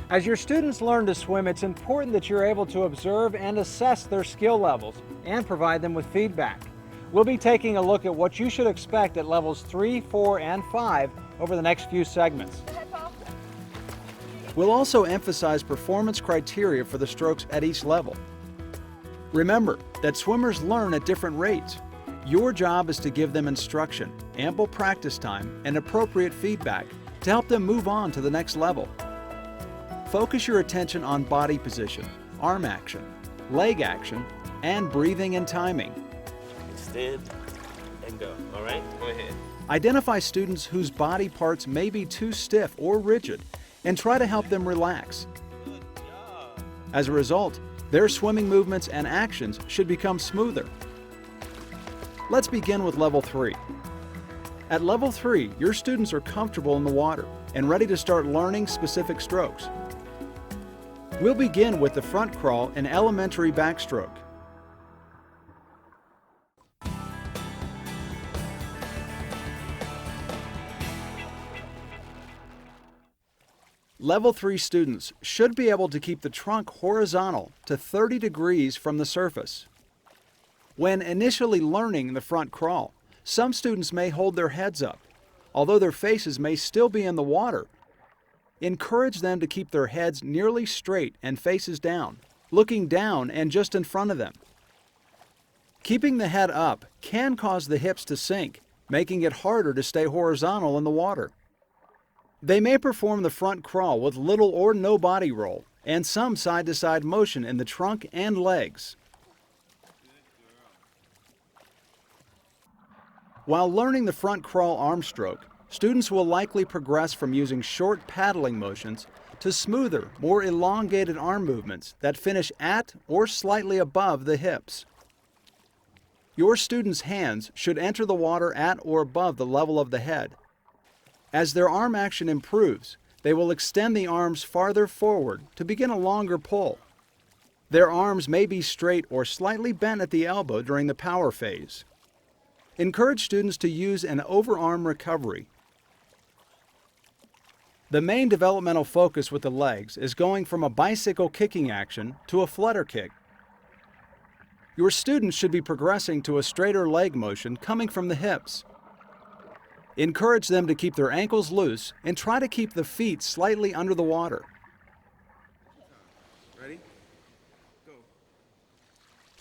As your students learn to swim, it's important that you're able to observe and assess their skill levels and provide them with feedback. We'll be taking a look at what you should expect at levels 3, 4, and 5 over the next few segments. We'll also emphasize performance criteria for the strokes at each level. Remember that swimmers learn at different rates. Your job is to give them instruction, ample practice time, and appropriate feedback to help them move on to the next level. Focus your attention on body position, arm action, leg action, and breathing and timing. Extend and go. All right, go ahead. Identify students whose body parts may be too stiff or rigid and try to help them relax. As a result, their swimming movements and actions should become smoother. Let's begin with level 3. At level 3, your students are comfortable in the water and ready to start learning specific strokes. We'll begin with the front crawl and elementary backstroke. Level 3 students should be able to keep the trunk horizontal to 30 degrees from the surface. When initially learning the front crawl, some students may hold their heads up, although their faces may still be in the water. Encourage them to keep their heads nearly straight and faces down, looking down and just in front of them. Keeping the head up can cause the hips to sink, making it harder to stay horizontal in the water. They may perform the front crawl with little or no body roll and some side-to-side motion in the trunk and legs. While learning the front crawl arm stroke, students will likely progress from using short paddling motions to smoother, more elongated arm movements that finish at or slightly above the hips. Your students' hands should enter the water at or above the level of the head. As their arm action improves, they will extend the arms farther forward to begin a longer pull. Their arms may be straight or slightly bent at the elbow during the power phase. Encourage students to use an overarm recovery. The main developmental focus with the legs is going from a bicycle kicking action to a flutter kick. Your students should be progressing to a straighter leg motion coming from the hips. Encourage them to keep their ankles loose and try to keep the feet slightly under the water. Ready? Go.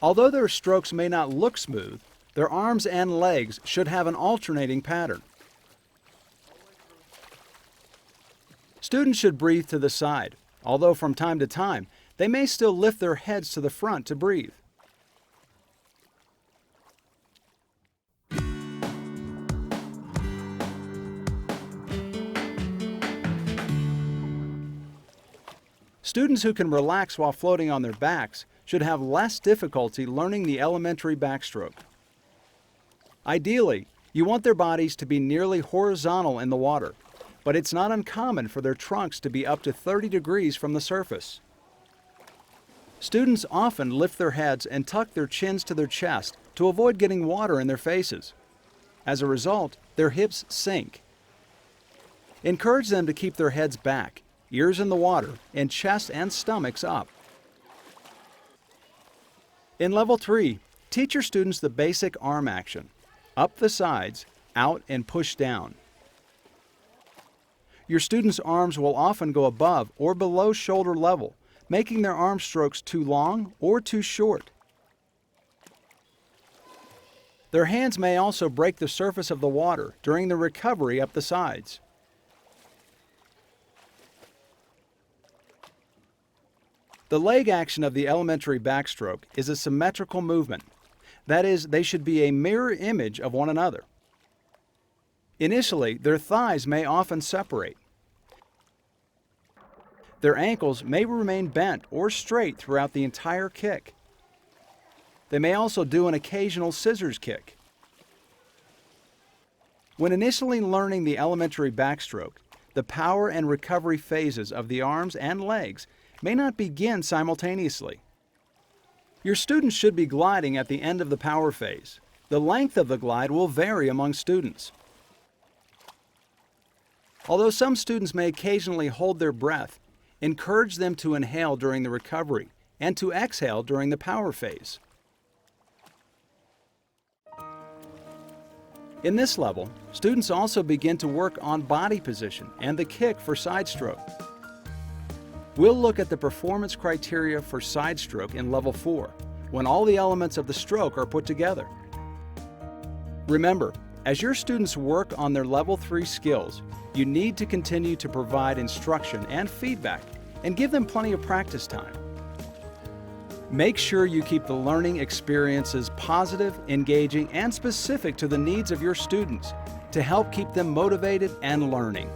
Although their strokes may not look smooth, their arms and legs should have an alternating pattern. Students should breathe to the side, although from time to time, they may still lift their heads to the front to breathe. Students who can relax while floating on their backs should have less difficulty learning the elementary backstroke. Ideally, you want their bodies to be nearly horizontal in the water, but it's not uncommon for their trunks to be up to 30 degrees from the surface. Students often lift their heads and tuck their chins to their chest to avoid getting water in their faces. As a result, their hips sink. Encourage them to keep their heads back, ears in the water, and chest and stomachs up. In level 3, teach your students the basic arm action: up the sides, out and push down. Your students' arms will often go above or below shoulder level, making their arm strokes too long or too short. Their hands may also break the surface of the water during the recovery up the sides. The leg action of the elementary backstroke is a symmetrical movement. That is, they should be a mirror image of one another. Initially, their thighs may often separate. Their ankles may remain bent or straight throughout the entire kick. They may also do an occasional scissors kick. When initially learning the elementary backstroke, the power and recovery phases of the arms and legs may not begin simultaneously. Your students should be gliding at the end of the power phase. The length of the glide will vary among students. Although some students may occasionally hold their breath, Encourage them to inhale during the recovery and to exhale during the power phase. In this level, students also begin to work on body position and the kick for side stroke. We'll look at the performance criteria for side stroke in Level 4, when all the elements of the stroke are put together. Remember, as your students work on their Level 3 skills, you need to continue to provide instruction and feedback and give them plenty of practice time. Make sure you keep the learning experiences positive, engaging, and specific to the needs of your students to help keep them motivated and learning.